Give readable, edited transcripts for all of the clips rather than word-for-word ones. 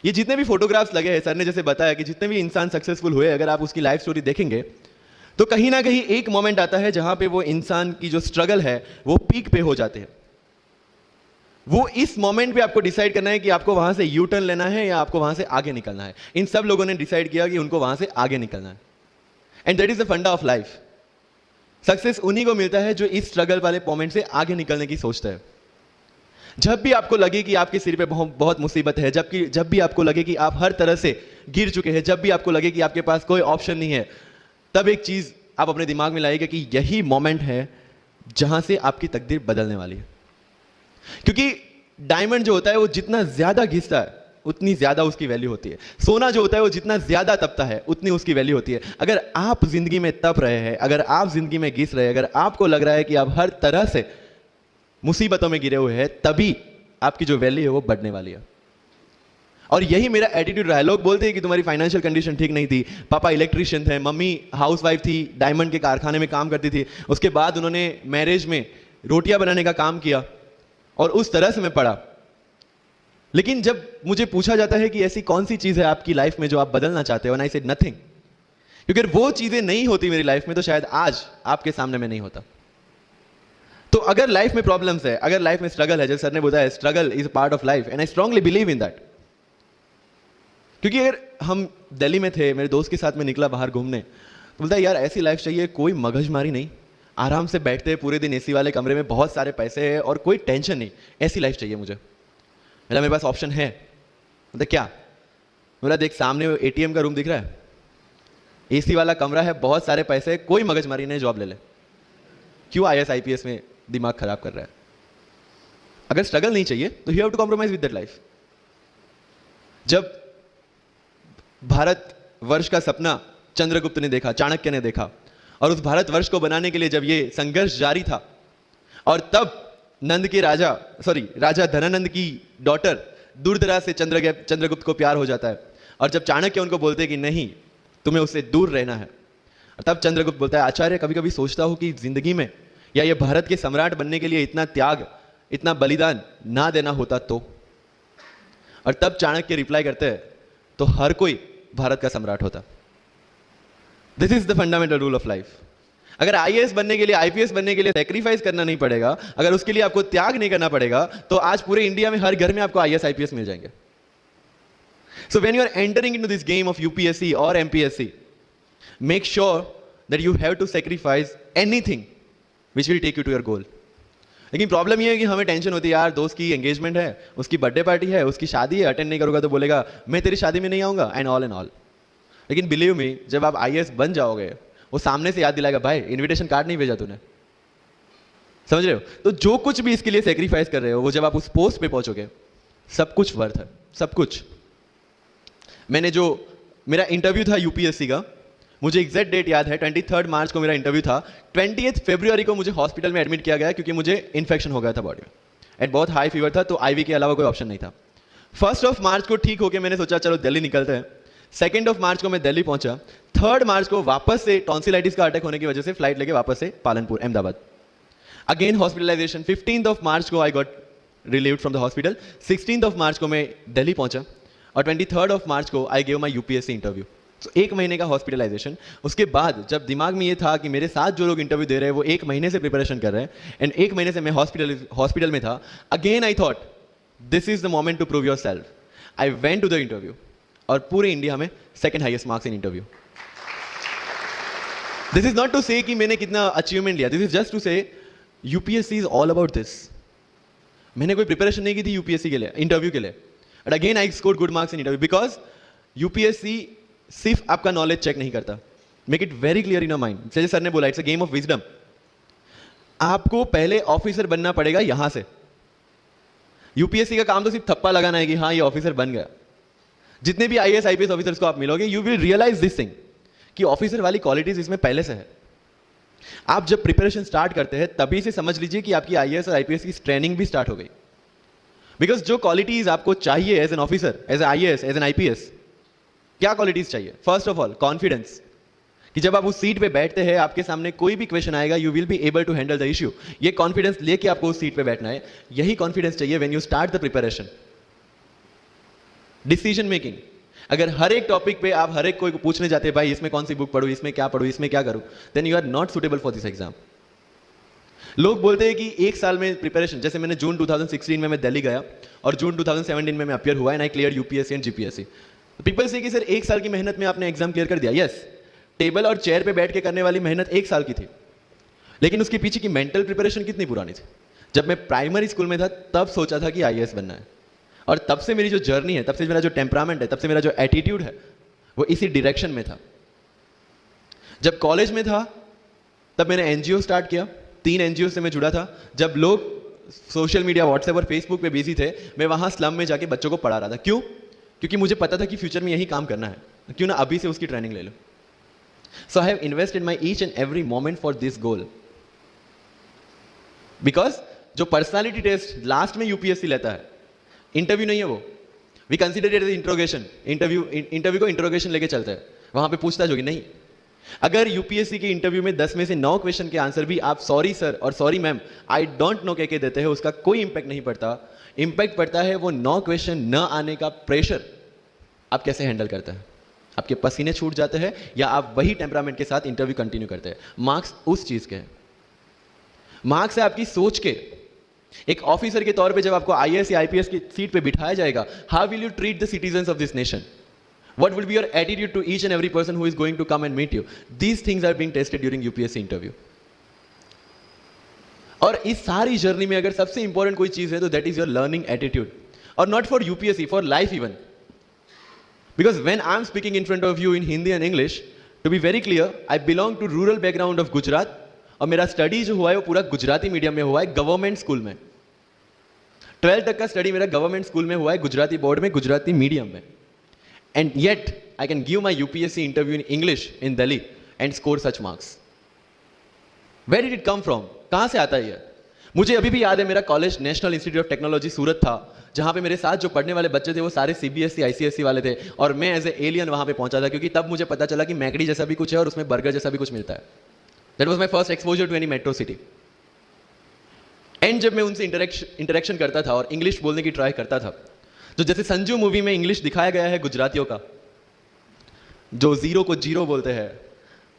ये जितने भी फोटोग्राफ्स लगे हैं, सर ने जैसे बताया कि जितने भी इंसान सक्सेसफुल हुए, अगर आप उसकी लाइफ स्टोरी देखेंगे तो कहीं ना कहीं एक मोमेंट आता है जहां पे वो इंसान की जो स्ट्रगल है वो पीक पे हो जाते हैं। वो इस मोमेंट पे आपको डिसाइड करना है कि आपको वहां से यू टर्न लेना है या आपको वहां से आगे निकलना है। इन सब लोगों ने डिसाइड किया कि उनको वहां से आगे निकलना है, एंड दैट इज द फंडा ऑफ लाइफ। सक्सेस उन्हीं को मिलता है जो इस स्ट्रगल वाले मोमेंट से आगे निकलने की सोचता है। जब भी आपको लगे कि आपके सिर पे बहुत मुसीबत है, जब भी आपको लगे कि आप हर तरह से गिर चुके हैं, जब भी आपको लगे कि आपके पास कोई ऑप्शन नहीं है, तब एक चीज आप अपने दिमाग में लाइएगा कि यही मोमेंट है जहां से आपकी तकदीर बदलने वाली है। क्योंकि डायमंड जो होता है वो जितना ज्यादा घिसता है उतनी ज्यादा उसकी वैल्यू होती है। सोना जो होता है वो जितना ज्यादा तपता है उतनी उसकी वैल्यू होती है। अगर आप जिंदगी में तप रहे हैं, अगर आप जिंदगी में घिस रहे हैं, अगर आपको लग रहा है कि आप हर तरह से मुसीबतों में गिरे हुए हैं, तभी आपकी जो वैल्यू है वो बढ़ने वाली है। और यही मेरा एटीट्यूड रहा है। लोग बोलते हैं कि तुम्हारी फाइनेंशियल कंडीशन ठीक नहीं थी, पापा इलेक्ट्रीशियन थे, मम्मी हाउसवाइफ थी, डायमंड के कारखाने में काम करती थी, उसके बाद उन्होंने मैरिज में रोटियां बनाने का काम किया और उस तरह से मैं पढ़ा। लेकिन जब मुझे पूछा जाता है कि ऐसी कौन सी चीज है आपकी लाइफ में जो आप बदलना चाहते हो, एंड आई सेड नथिंग। क्योंकि अगर वो चीजें नहीं होती मेरी लाइफ में तो शायद आज आपके सामने में नहीं होता। तो अगर लाइफ में प्रॉब्लम्स है, अगर लाइफ में स्ट्रगल है, जैसे सर ने बताया struggle is part of life, and I strongly believe in that. क्योंकि अगर हम दिल्ली में थे, मेरे दोस्त के साथ में निकला बाहर घूमने, तो बोलता है यार ऐसी लाइफ चाहिए, कोई मगजमारी नहीं, आराम से बैठते हैं पूरे दिन एसी वाले कमरे में, बहुत सारे पैसे हैं और कोई टेंशन नहीं, ऐसी लाइफ चाहिए मुझे। मेरे पास ऑप्शन है। बोलता क्या? बोला देख सामने एटीएम का रूम दिख रहा है, एसी वाला कमरा है, बहुत सारे पैसे, कोई मगजमारी नहीं, जॉब ले ले। क्यों आईएएस आईपीएस में दिमाग खराब कर रहा है? अगर स्ट्रगल नहीं चाहिए तो you have to compromise with that life. जब भारत वर्ष का सपना चंद्रगुप्त ने देखा, चाणक्य ने देखा, और उस भारत वर्ष को बनाने के लिए जब ये संघर्ष जारी था, और तब नंद के राजा धनानंद की डॉटर दूरदरा से चंद्रगुप्त को प्यार हो जाता है, और जब चाणक्य उनको बोलते हैं कि नहीं तुम्हें उससे दूर रहना है, तब चंद्रगुप्त बोलता है आचार्य कभी कभी सोचता हूं कि जिंदगी में या ये भारत के सम्राट बनने के लिए इतना त्याग, इतना बलिदान ना देना होता तो। और तब चाणक्य रिप्लाई करते हैं तो हर कोई भारत का सम्राट होता। This is the fundamental rule of life. अगर आईएएस बनने के लिए, आईपीएस बनने के लिए सैक्रिफाइस करना नहीं पड़ेगा, अगर उसके लिए आपको त्याग नहीं करना पड़ेगा, तो आज पूरे इंडिया में हर घर में आपको आईएएस आईपीएस मिल जाएंगे। So when you are entering into this game of UPSC और MPSC, make sure that you have to sacrifice anything which will take you to your goal. लेकिन प्रॉब्लम यह है कि हमें टेंशन होती है, यार दोस्त की एंगेजमेंट है, उसकी बर्थडे पार्टी है, उसकी शादी है, अटेंड नहीं करूंगा तो बोलेगा मैं तेरी शादी में नहीं आऊंगा, एंड ऑल। लेकिन बिलीव मी, जब आप आईएएस बन जाओगे, वो सामने से याद दिलाएगा भाई इनविटेशन कार्ड नहीं भेजा तूने। समझ रहे हो? तो जो कुछ भी इसके लिए सेक्रीफाइस कर रहे हो, वो जब आप उस पोस्ट पे पहुंचोगे, सब कुछ वर्थ है, सब कुछ। मेरा इंटरव्यू था यूपीएससी का, मुझे एग्जैक्ट डेट याद है, 23 मार्च को मेरा इंटरव्यू था। 28 फरवरी को मुझे हॉस्पिटल में एडमिट किया गया क्योंकि मुझे इन्फेक्शन हो गया था बॉडी में, एंड बहुत हाई फीवर था, तो आईवी के अलावा कोई ऑप्शन नहीं था। 1 मार्च को ठीक होकर मैंने सोचा चलो दिल्ली निकलते हैं। 2 मार्च को मैं दिल्ली पहुंचा। 3 मार्च को वापस से टॉन्सिलाइटिस का अटैक होने की वजह से फ्लाइट लेके वापस से पालनपुर अहमदाबाद, अगेन हॉस्पिटलाइजेशन। 15 मार्च को I got relieved from the hospital. 16 मार्च को मैं दिल्ली पहुंचा, और 23 मार्च को I gave my UPSC interview. तो 1 महीने का हॉस्पिटलाइजेशन। उसके बाद जब दिमाग में ये था कि मेरे साथ जो लोग इंटरव्यू दे रहे हैं वो 1 महीने से प्रिपरेशन कर रहे हैं, एंड 1 महीने से मैं हॉस्पिटल में था, again I thought this is the moment to prove yourself. I went to the interview, और पूरे इंडिया में 2nd highest marks in interview. This is not to say कि मैंने कितना अचीवमेंट लिया, this is just to say UPSC is all about this. मैंने कोई preparation नहीं की थी यूपीएससी के लिए, इंटरव्यू के लिए, but again I scored good marks in interview, because UPSC सिर्फ आपका नॉलेज चेक नहीं करता। Make it very clear in your mind, जैसे सर ने बोला it's a game of wisdom. आपको पहले ऑफिसर बनना पड़ेगा यहां से। यूपीएससी का काम तो सिर्फ थप्पा लगाना है कि हाँ ये ऑफिसर बन गया। जितने भी आईएएस आईपीएस ऑफिसर्स को आप मिलोगे, you will realise this thing कि ऑफिसर वाली क्वालिटीज इसमें पहले से है। आप जब प्रिपरेशन स्टार्ट करते हैं तभी से समझ लीजिए कि आपकी आईएएस और आईपीएस की ट्रेनिंग भी स्टार्ट हो गई। बिकॉज जो क्वालिटीज आपको चाहिए as an officer, as an IAS, as an IPS, क्या क्वालिटीज चाहिए? फर्स्ट ऑफ ऑल कॉन्फिडेंस, कि जब आप उस सीट पे बैठते हैं, आपके सामने कोई भी क्वेश्चन आएगा, you will be able to handle the issue. ये कॉन्फिडेंस लेके आपको उस सीट पे बैठना है। यही कॉन्फिडेंस चाहिए when you start the preparation. Decision making, अगर हर एक टॉपिक पे आप हर एक कोई को पूछने जाते हैं भाई इसमें कौन सी बुक पढ़ूं, इसमें क्या पढ़ूं, इसमें क्या करूं, then you are not suitable for this exam. लोग बोलते हैं कि एक साल में प्रिपरेशन, जैसे मैंने जून 2016 में मैं दिल्ली गया और जून 2017 में मैं अपियर हुआ and I clear UPSC and GPSC. People से कि सर एक साल की मेहनत में आपने एग्जाम क्लियर कर दिया। यस, टेबल और चेयर पे बैठ के करने वाली मेहनत एक साल की थी, लेकिन उसके पीछे की मेंटल प्रिपरेशन कितनी पुरानी थी। जब मैं प्राइमरी स्कूल में था तब सोचा था कि आईएएस बनना है, और तब से मेरी जो जर्नी है, तब से मेरा जो टेम्परामेंट है, तब से मेरा जो एटीट्यूड है वो इसी डायरेक्शन में था। जब कॉलेज में था तब मैंने एनजीओ स्टार्ट किया, 3 एनजीओ से मैं जुड़ा था। जब लोग सोशल मीडिया व्हाट्सएप और फेसबुक पे बिजी थे, मैं वहां स्लम में जाके बच्चों को पढ़ा रहा था। क्यों? क्योंकि मुझे पता था कि फ्यूचर में यही काम करना है, क्यों ना अभी से उसकी ट्रेनिंग ले लो। So I have invested my each and every moment for this goal, because जो पर्सनालिटी टेस्ट लास्ट में यूपीएससी लेता है, इंटरव्यू नहीं है वो, we consider it as interrogation. Interview को इंट्रोगेशन लेके चलते हैं, वहां पे पूछताछ होगी नहीं। अगर यूपीएससी के इंटरव्यू में 10 में से 9 क्वेश्चन के आंसर भी आप सॉरी सर और sorry ma'am, I don't know कह के देते हैं, उसका कोई इंपैक्ट नहीं पड़ता। इंपैक्ट पड़ता है वो 9 क्वेश्चन न आने का प्रेशर आप कैसे हैंडल करते हैं। आपके पसीने छूट जाते हैं या आप वही टेम्परामेंट के साथ इंटरव्यू कंटिन्यू करते हैं। मार्क्स उस चीज के हैं, मार्क्स है आपकी सोच के। एक ऑफिसर के तौर पे जब आपको आईएएस या आईपीएस की सीट पे बिठाया जाएगा, how will you treat the citizens of this nation? What will be your attitude to each and every person who is going to come and meet you? These things are being tested during UPSC interview. और इस सारी journey में अगर सबसे important कोई चीज है तो that is your learning attitude, और not for UPSC, for life even. Because when I am speaking in front of you in Hindi and English, to be very clear, I belong to rural background of Gujarat, और मेरा study जो हुआ है वो पूरा Gujarati medium में हुआ है, गवर्नमेंट स्कूल में। 12th तक का स्टडी मेरा गवर्नमेंट स्कूल में हुआ है, गुजराती बोर्ड में, गुजराती मीडियम में। And yet, I can give my UPSC interview in English in Delhi and score such marks. Where did it come from? कहाँ से आता है ये? मुझे अभी भी याद है, मेरा college National Institute of Technology Surat था, जहाँ पे मेरे साथ जो पढ़ने वाले बच्चे थे वो सारे सीबीएसई आईसीएसई वाले थे, और मैं एज ए एलियन वहाँ पे पहुँचा था, क्योंकि तब मुझे पता चला कि मैकडी जैसा भी कुछ है और उसमें बर्गर जैसा भी कुछ मिलता है। That was my first exposure to any metro city. And जब मैं उनसे इंटरेक्शन करता था और इंग्लिश बोलने की ट्राई करता था, तो जैसे संजू मूवी में इंग्लिश दिखाया गया है गुजरातियों का, जो जीरो को जीरो बोलते हैं,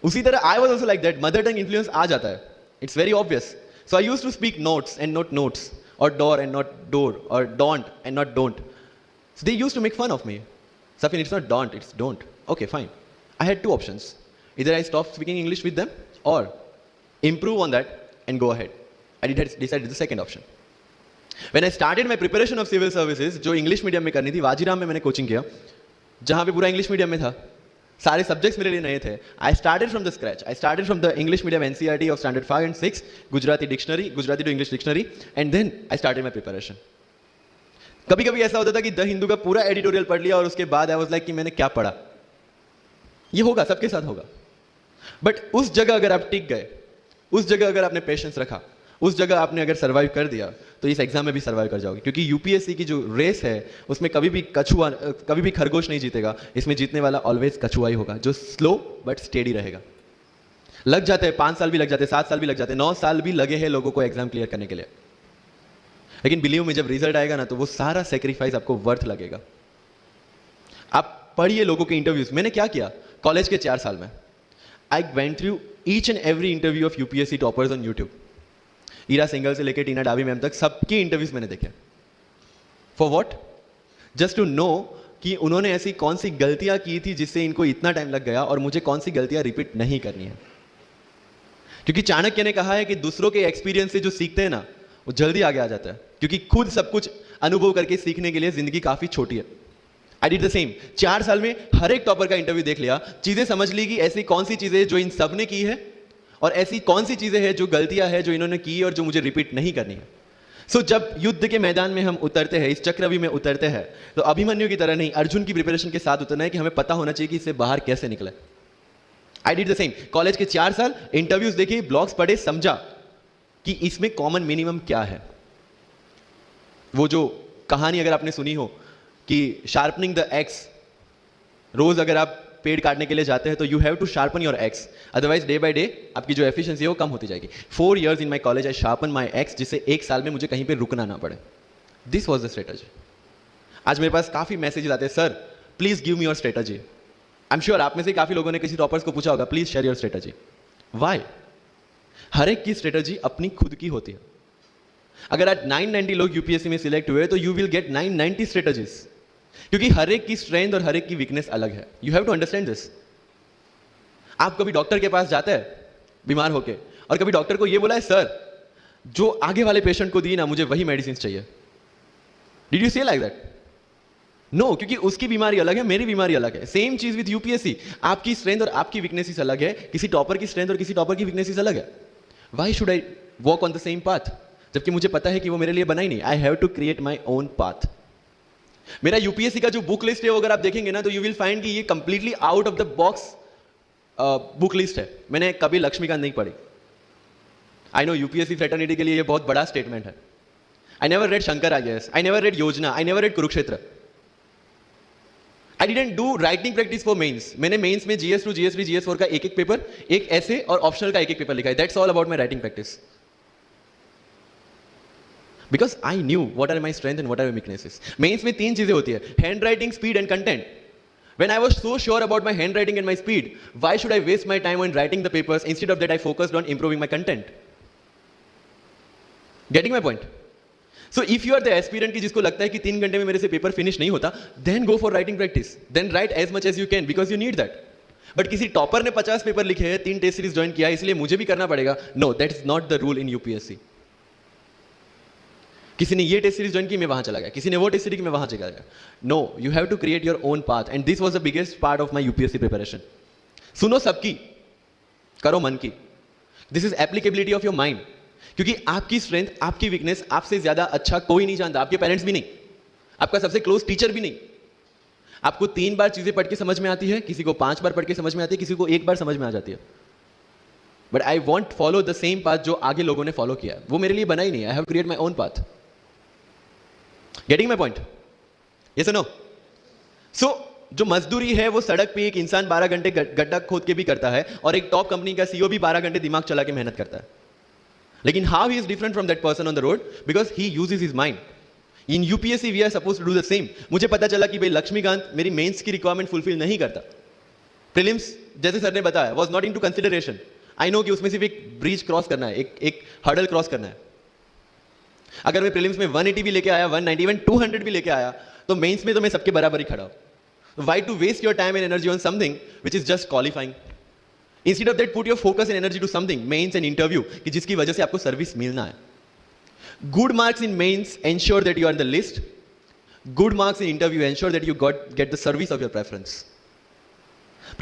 उसी तरह I was also like that. Mother tongue influence आ जाता है, it's very obvious. So I used to speak notes and not notes, और डोर एंड नॉट डोर, और don't and not don't. So they used to make fun of me. Safin, it's not don't, it's don't. Okay fine, I had 2 options, इधर I stop speaking English with them और improve on that and go ahead. I decided the second option. When I started my preparation of civil services, जो English medium में करनी थी, वाजीराम में मैंने coaching किया, जहाँ पे पूरा इंग्लिश मीडियम में था, सारे सब्जेक्ट्स मेरे लिए नए थे। I started from the scratch, I started from the English medium NCERT of standard 5 and 6, Gujarati dictionary, Gujarati to English dictionary, and then I started my preparation. कभी कभी ऐसा होता था कि द हिंदू का पूरा एडिटोरियल पढ़ लिया और उसके बाद आई वाज लाइक कि मैंने क्या पढ़ा। ये होगा, सबके साथ होगा। बट उस जगह अगर आप टिक गए, उस जगह अगर आपने पेशेंस रखा, उस जगह आपने अगर सर्वाइव कर दिया, तो इस एग्जाम में भी सर्वाइव कर जाओगे। क्योंकि यूपीएससी की जो रेस है उसमें कभी भी खरगोश नहीं जीतेगा, इसमें जीतने वाला ऑलवेज कछुआ ही होगा, जो स्लो बट स्टेडी रहेगा। लग जाते हैं 5 साल भी लग जाते हैं, 7 साल भी लग जाते हैं, 9 साल भी लगे हैं लोगों को एग्जाम क्लियर करने के लिए, लेकिन बिलीव में जब रिजल्ट आएगा ना, तो वो सारा सेक्रीफाइस आपको वर्थ लगेगा। आप पढ़िए लोगों के इंटरव्यूज। मैंने क्या किया कॉलेज के 4 साल में, I went through each and every interview of UPSC toppers on YouTube. Ira Singhal से लेकर टीना डाबी मैम तक सबके इंटरव्यूज मैंने देखे। For what? Just to know कि उन्होंने ऐसी कौन सी गलतियां की थी जिससे इनको इतना टाइम लग गया, और मुझे कौन सी गलतियां रिपीट नहीं करनी है। क्योंकि चाणक्य ने कहा है कि दूसरों के एक्सपीरियंस से जो सीखते हैं ना, वो जल्दी आगे आ जाता है, क्योंकि खुद सब कुछ अनुभव करके सीखने के लिए जिंदगी काफी छोटी है। I did the same. 4 साल में हर एक टॉपर का इंटरव्यू देख लिया, चीजें समझ ली कि ऐसी कौन सी चीजें जो इन सब ने की है, और ऐसी कौन सी चीजें हैं जो गलतियां हैं जो इन्होंने की और जो मुझे रिपीट नहीं करनी है। सो जब युद्ध के मैदान में हम उतरते हैं, इस चक्रव्यूह में उतरते हैं, तो अभिमन्यु की तरह नहीं, अर्जुन की प्रिपरेशन के साथ उतरना है कि हमें पता होना चाहिए कि इससे बाहर कैसे निकले। I did the same. College के 4 साल इंटरव्यूज देखे, ब्लॉग्स पढ़े, समझा कि इसमें कॉमन मिनिमम क्या है। वो जो कहानी अगर आपने सुनी हो कि शार्पनिंग द एक्स, रोज अगर आप पेड़ काटने के लिए जाते हैं तो you have to sharpen your axe, otherwise day by day आपकी जो एफिशिएंसी है वो कम होती जाएगी। 4 years in my college I sharpen my x, जिससे 1 साल में मुझे कहीं पे रुकना ना पड़े। This was the strategy. आज मेरे पास काफी मैसेजेस आते हैं, sir please give me your strategy. I am sure आप में से काफी लोगों ने किसी टॉपर्स को पूछा होगा, please share your strategy. Why? हर एक की स्ट्रेटजी अपनी खुद की होती है। अगर आज 990 लोग यूपीएससी में सिलेक्ट हुए तो यू विल गेट 990 स्ट्रेटजीज, क्योंकि हर एक की स्ट्रेंथ और हर एक की वीकनेस अलग है। You have to understand this. आप कभी डॉक्टर के पास जाते हैं बीमार होके, और कभी डॉक्टर को यह बोला है, सर जो आगे वाले पेशेंट को दी ना, मुझे वही मेडिसिन चाहिए। डिड यू से लाइक दैट? नो, क्योंकि उसकी बीमारी अलग है, मेरी बीमारी अलग है। सेम चीज विद यूपीएससी, आपकी स्ट्रेंथ और आपकी वीकनेसेस अलग है, किसी टॉपर की स्ट्रेंथ और किसी टॉपर की वीकनेसेस अलग है। Why should I walk on the same path, जबकि मुझे पता है कि वो मेरे लिए बना ही नहीं। I have to create my own path. मेरा यूपीएससी का जो बुक लिस्ट है, अगर आप देखेंगे ना, तो यू विल फाइंड कि ये completely out of the box book list है। मैंने कभी लक्ष्मीकांत नहीं पढ़ी। आई नो यूपीएससी फ्रेटर्निटी के लिए ये बहुत बड़ा स्टेटमेंट है। I never read Shankar IAS, I never read Yojana, I never read Kurukshetra. I didn't do writing practice for mains. मैंने मेंस में GS2, GS3, GS4 का एक एक पेपर, एक ऐसे और ऑप्शनल का एक एक पेपर लिखा है। That's all about my writing practice. Because I knew what are my strength and what are my weaknesses. Mains में 3 चीजें होती है, handwriting, speed and content. When I was so sure about my handwriting and my speed, why should I waste my time on writing the papers? Instead of that, I focused on improving my content. Getting my point? So if you are the aspirant की जिसको लगता है कि 3 घंटे में मेरे से paper finish नहीं होता, then go for writing practice. Then write as much as you can because you need that. But किसी टॉपर ने 50 पेपर लिखे हैं, 3 टेस्ट सीरीज ज्वाइन किया है, इसलिए मुझे भी करना पड़ेगा। No, that is not the rule in UPSC. किसी ने ये टेस्ट सीरीज ज्वाइन की, मैं वहां चला गया, किसी ने वो टेस्ट सीरीज की, मैं वहां चला गया। No, you have to create your own path, and this was the biggest part of my UPSC preparation. सुनो सबकी, करो मन की। This is applicability of your mind, क्योंकि आपकी स्ट्रेंथ, आपकी वीकनेस आपसे ज्यादा अच्छा कोई नहीं जानता। आपके पेरेंट्स भी नहीं, आपका सबसे क्लोज टीचर भी नहीं। आपको 3 बार चीजें पढ़ के समझ में आती है, किसी को 5 बार पढ़ के समझ में आती है, किसी को 1 बार समझ में आ जाती है। But I want follow the same path जो आगे लोगों ने फॉलो किया। वो मेरे लिए बना ही नहीं। I have create my own path. Getting my point? Yes or no? So, जो मजदूरी है वो सड़क पे एक इंसान 12 घंटे गड्ढा खोद के भी करता है, और एक टॉप कंपनी का CEO भी 12 घंटे दिमाग चला के मेहनत करता है। लेकिन how he is different from that person on the road? Because he uses his mind. In UPSC we are supposed to do the same. मुझे पता चला कि भाई लक्ष्मीकांत मेरी मेंस की रिक्वायरमेंट फुलफिल नहीं करता। प्रीलिम्स जैसे सर ने बताया was not into consideration. I know कि उसमें सिर्फ एक ब्रिज क्रॉस करना है, एक हर्डल क्रॉस करना है। अगर मैं प्रीलिम्स में 180 भी लेके आया, 190, इवन 200 भी लेके आया, तो मेंस में तो मैं सबके बराबर ही खड़ा हूं। Why to waste your time and energy on something which is just qualifying? Instead of that, put your focus and energy to something, mains and interview, कि जिसकी वजह से आपको सर्विस मिलना है। Good marks in mains ensure that you are in the list. Good marks in interview ensure that you get the service of your preference.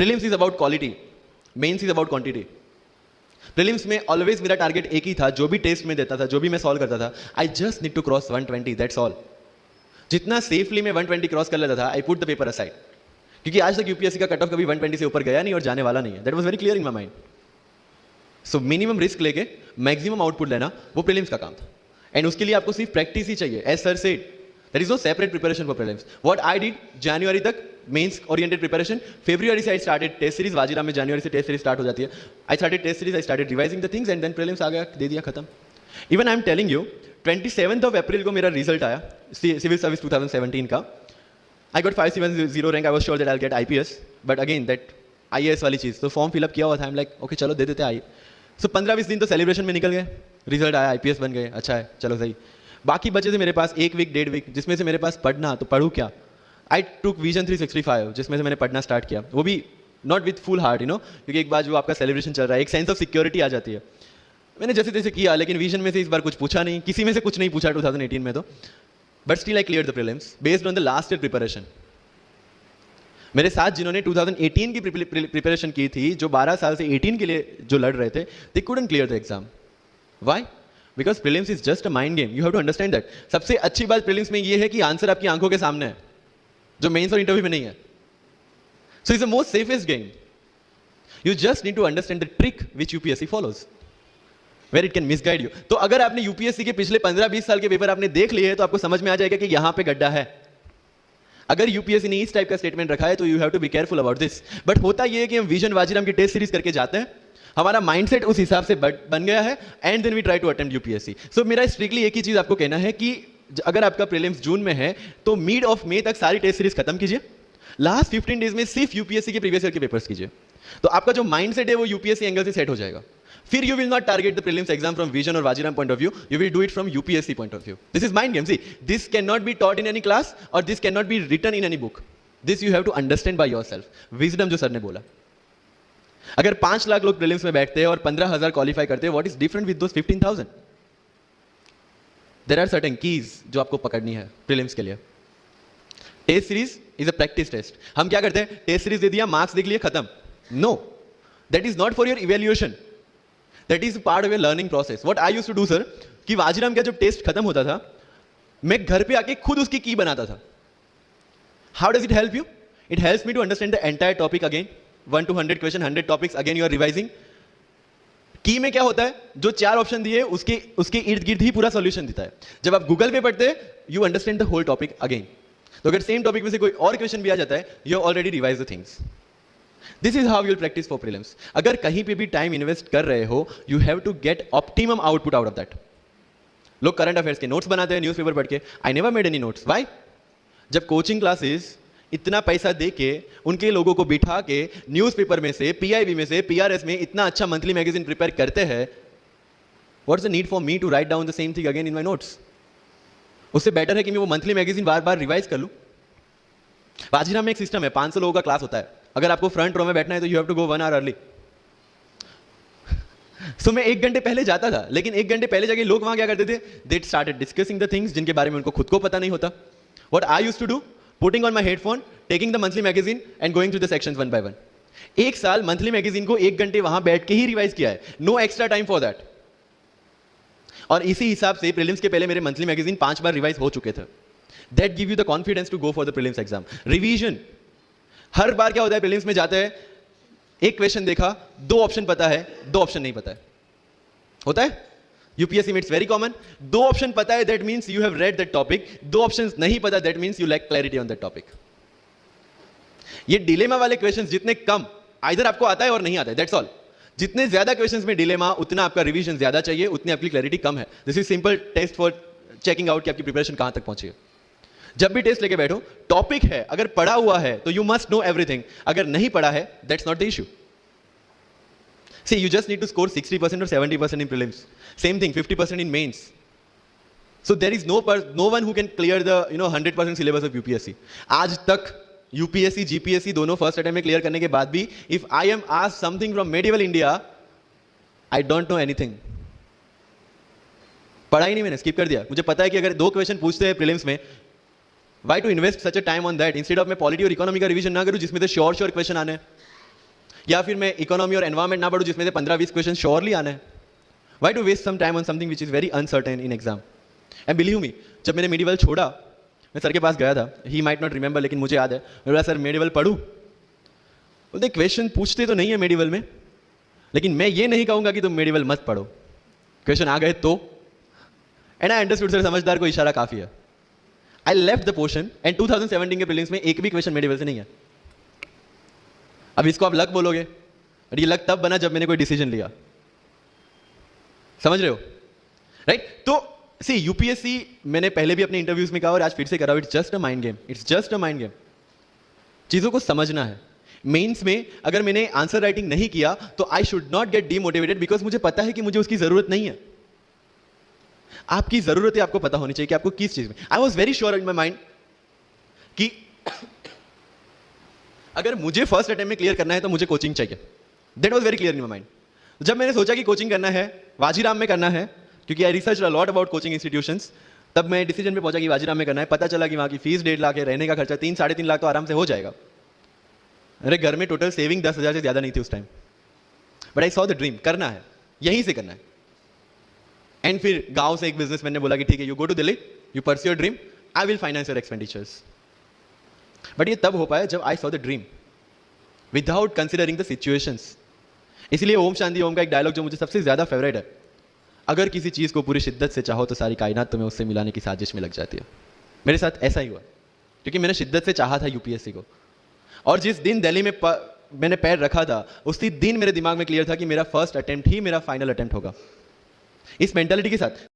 Prelims is about quality, mains is about quantity. Prelims में always मेरा target एक ही था, जो भी test में देता था, जो भी मैं सॉल्व करता था, I just need to cross 120, that's all. जितना सेफली मैं 120 क्रॉस कर लेता था, I put the paper aside, क्योंकि आज तक यूपीएससी का कट ऑफ कभी 120 से ऊपर गया नहीं और जाने वाला नहीं है। That was very clear in my mind. So minimum risk लेके मैक्सिमम आउटपुट लेना, वो प्रीलिम्स का काम था। एंड उसके लिए आपको सिर्फ प्रैक्टिस ही चाहिए। As sir said, there is no separate preparation for prelims. What I did, जनवरी तक मेंस ओरिएंटेड प्रिपरेशन, फरवरी से I started test series. Vajiram में जनवरी से टेस्ट सीरीज स्टार्ट हो जाती है। I started test series, I started revising the things, and then prelims आ गया, दे दिया, खत्म। Even I am telling you, 27 of April को मेरा रिजल्ट आया सिविल सर्विस 2017 का। I got 570 rank. I was sure that I will get IPS, but again that IAS वाली चीज, तो फॉर्म फिलअप किया हुआ था। आई एम लाइक ओके चलो दे देते आई। सो 15-20 दिन तो सेलिब्रेशन में निकल गए। रिजल्ट आया, आईपीएस बन गए, अच्छा है, चलो सही। बाकी बचे थे मेरे पास 1 वीक 1.5 वीक, जिसमें से मेरे पास पढ़ना, तो पढ़ूँ क्या। आई टुक विजन 365, जिसमें से मैंने पढ़ना स्टार्ट किया, वो भी not with full heart, you know, क्योंकि एक बार जो आपका सेलिब्रेशन चल रहा है, एक सेंस ऑफ सिक्योरिटी आ जाती है। मैंने जैसे तैसे किया, लेकिन विजन में से इस बार कुछ पूछा नहीं, किसी में से कुछ नहीं पूछा 2018 में तो, but still I clear the prelims based on the last year preparation. मेरे साथ जिन्होंने 2018 की प्रिपरेशन की थी, जो 12 साल से 18 के लिए जो लड़ रहे थे, they couldn't clear the exam. Why? Because prelims is just a mind game, you have to understand that. सबसे अच्छी बात प्रीलिम्स में ये है कि आंसर आपकी आंखों के सामने है, जो मेंस और इंटरव्यू में नहीं है। So it's the most safest game. You just need to understand the trick which UPSC follows, where it can misguide you. तो अगर आपने यूपीएससी के पिछले 15-20 साल के पेपर आपने देख लिए हैं, तो आपको समझ में आ जाएगा कि यहां पे गड्ढा है। अगर यूपीएससी ने इस टाइप का स्टेटमेंट रखा है, तो you have to be careful about this. But होता यह है कि हम विजन वाजीराम की टेस्ट सीरीज करके जाते हैं, हमारा माइंडसेट उस हिसाब से बन गया है, and then we try to attempt UPSC. So मेरा स्ट्रिक्टली एक ही चीज आपको कहना है कि अगर आपका प्रीलिम्स जून में है तो मिड ऑफ मई तक सारी टेस्ट सीरीज खत्म कीजिए, लास्ट 15 डेज में सिर्फ यूपीएससी के प्रीवियस ईयर के पेपर्स कीजिए, तो आपका जो माइंडसेट है वो यूपीएससी एंगल से सेट हो जाएगा। फिर you will not target the prelims exam from Vision और Vajiram point of view, you will do it from UPSC point of view. This is mind game, see this can not be taught in any class और this can not be written in any book, this you have to understand by yourself. Wisdom जो sir ने बोला, अगर 5 लाख लोग prelims में बैठते हैं और 15,000 क्वालिफाई करते हैं, what is different with those 15,000? There are certain keys जो आपको पकड़नी है प्रीलिम्स के लिए। Test series is a practice test. हम क्या करते हैं, टेस्ट सीरीज दे दिया, मार्क्स देख लिए, खत्म। No, that is not for your evaluation, that is part of your learning process. What I used to do sir, कि वाजीराम का जब टेस्ट खत्म होता था, मैं घर पे आके खुद उसकी की बनाता था। How does it help you? It helps me to understand the entire topic again, 1 to 100 question, 100 topics, again you are revising. Key में क्या होता है, जो 4 ऑप्शन दिए उसके इर्द गिर्द ही पूरा सॉल्यूशन देता है। जब आप गूगल पे पढ़ते हैं, you understand the whole topic again. तो अगर सेम टॉपिक में से कोई और क्वेश्चन भी आ जाता है, you already revise the things. This is how you will practice for prelims. अगर कहीं पे भी टाइम इन्वेस्ट कर रहे हो, you have to get optimum output out of that. लोग करंट अफेयर्स के नोट्स बनाते हैं न्यूज़पेपर पढ़ के, I never made any notes. Why? जब कोचिंग क्लासेस इतना पैसा दे के उनके लोगों को बिठा के न्यूज़पेपर में से, पीआईबी में से, पीआरएस में इतना अच्छा मंथली मैगजीन प्रिपेयर करते हैं, what's the need for me to write down the same thing again in my notes? उससे बेटर है कि मैं वो मंथली मैगजीन बार बार रिवाइज कर लूं। वाजीराम में एक सिस्टम है, 500 लोगों का क्लास होता है। अगर आपको फ्रंट रो में बैठना है तो you have to go 1 hour early. So मैं 1 घंटे पहले जाता था, लेकिन 1 घंटे पहले जाके लोग वहां क्या करते थे, they started discussing the things जिनके बारे में उनको खुद को पता नहीं होता। What I used to do, putting on my headphone, taking the monthly magazine and going through the sections one by one. 1 साल मंथली मैगजीन को 1 घंटे वहां बैठ के ही रिवाइज किया है, no extra time for that. और इसी हिसाब से प्रीलिम्स के पहले मेरे मंथली मैगजीन 5 बार रिवाइज हो चुके थे। That give you the confidence to go for the prelims exam. Revision, हर बार क्या होता है प्रीलिम्स में जाते हैं, एक क्वेश्चन देखा, 2 ऑप्शन पता है, 2 ऑप्शन नहीं पता है, होता है यूपीएससी में, इट्स वेरी कॉमन। 2 ऑप्शन पता है, that means you have read that topic, 2 options नहीं पता, that means you lack clarity on that topic. ये डिलेमा वाले क्वेश्चंस जितने कम, आइदर आपको आता है और नहीं आता है, दैट्स ऑल। जितने ज्यादा क्वेश्चंस में डिलेमा, उतना आपका रिवीजन ज्यादा चाहिए, उतनी आपकी क्लैरिटी कम है। This is simple test for checking out कि आपकी प्रिपरेशन कहां तक पहुंची है। जब भी टेस्ट लेके बैठो, टॉपिक है, अगर पढ़ा हुआ है तो यू मस्ट नो एवरीथिंग, अगर नहीं पढ़ा है that's not the issue. See, you just need to score 60% or 70% in prelims. Same thing, 50% in mains. So there is no one who can clear the 100% syllabus of UPSC. आज तक UPSC, GPSC दोनों first attempt में clear करने के बाद भी, if I am asked something from medieval India, I don't know anything. पढ़ा ही नहीं मैंने, स्किप कर दिया। मुझे पता है कि अगर 2 क्वेश्चन पूछते हैं प्रीलिम्स में, why to invest such a time on that? Instead of मैं पॉलिटी और इकोनॉमी का रिवीजन ना करूं जिसमें से श्योर क्वेश्चन आने हैं, या फिर मैं इकोनॉमी और एनवायरमेंट ना पढ़ूं जिसमें से 15-20 क्वेश्चन श्योरली आने हैं। Why to waste some time on something which is very uncertain in exam? And believe me, जब मैंने मेडिवल छोड़ा, मैं सर के पास गया था, ही माइट नॉट रिमेंबर, लेकिन मुझे याद है, मैं बोला सर मेडिवल पढ़ूं? बोलते क्वेश्चन पूछते तो नहीं है मेडिवल में, लेकिन मैं ये नहीं कहूंगा कि तुम मेडिवल मत पढ़ो, क्वेश्चन आ गए तो। एंड आई अंडरस्टूड सर, समझदार को इशारा काफी है। I left the portion and 2017 के प्रीलिम्स में एक भी क्वेश्चन मेडिवल से नहीं है। अब इसको आप लक बोलोगे, और ये लक तब बना जब मैंने कोई डिसीजन लिया, समझ रहे हो, राइट? तो सी यूपीएससी, मैंने पहले भी अपने इंटरव्यूज में कहा और आज फिर से करा, it's just a mind game, it's just a mind game. चीजों को समझना है। मेंस में अगर मैंने आंसर राइटिंग नहीं किया तो I should not gate demotivated, because मुझे पता है कि मुझे उसकी जरूरत नहीं है। आपकी जरूरत है, आपको पता होनी चाहिए कि आपको किस चीज में। I was very sure in my mind कि अगर मुझे फर्स्ट अटेम्प्ट में क्लियर करना है तो मुझे कोचिंग चाहिए। That was very clear in my mind. जब मैंने सोचा कि कोचिंग करना है, वाजीराम में करना है, क्योंकि I research a lot about coaching institutions, तब मैं डिसीजन पे पहुंचा कि वाजीराम में करना है। पता चला कि वहां की फीस 1.5 लाख है, रहने का खर्चा 3-3.5 लाख तो आराम से हो जाएगा। मेरे घर में टोटल सेविंग 10,000 से ज्यादा नहीं थी उस time, but I saw the dream, करना है, यहीं से करना है। एंड फिर गांव से एक बिजनेसमैन ने बोला कि ठीक है, you go to Delhi, you pursue your dream, I will finance your expenditures. But ये तब हो पाया जब I saw the dream without considering the situations. इसलिए ओम शांति ओम का एक डायलॉग जो मुझे सबसे ज्यादा फेवरेट है, अगर किसी चीज को पूरी शिद्दत से चाहो तो सारी कायनात तुम्हें उससे मिलाने की साजिश में लग जाती है। मेरे साथ ऐसा ही हुआ, क्योंकि मैंने शिद्दत से चाहा था यूपीएससी को, और जिस दिन दिल्ली में मैंने पैर रखा था, उसी दिन मेरे दिमाग में क्लियर था कि मेरा फर्स्ट अटेम्प्ट ही मेरा फाइनल अटेम्प्ट होगा। इस मेंटालिटी के साथ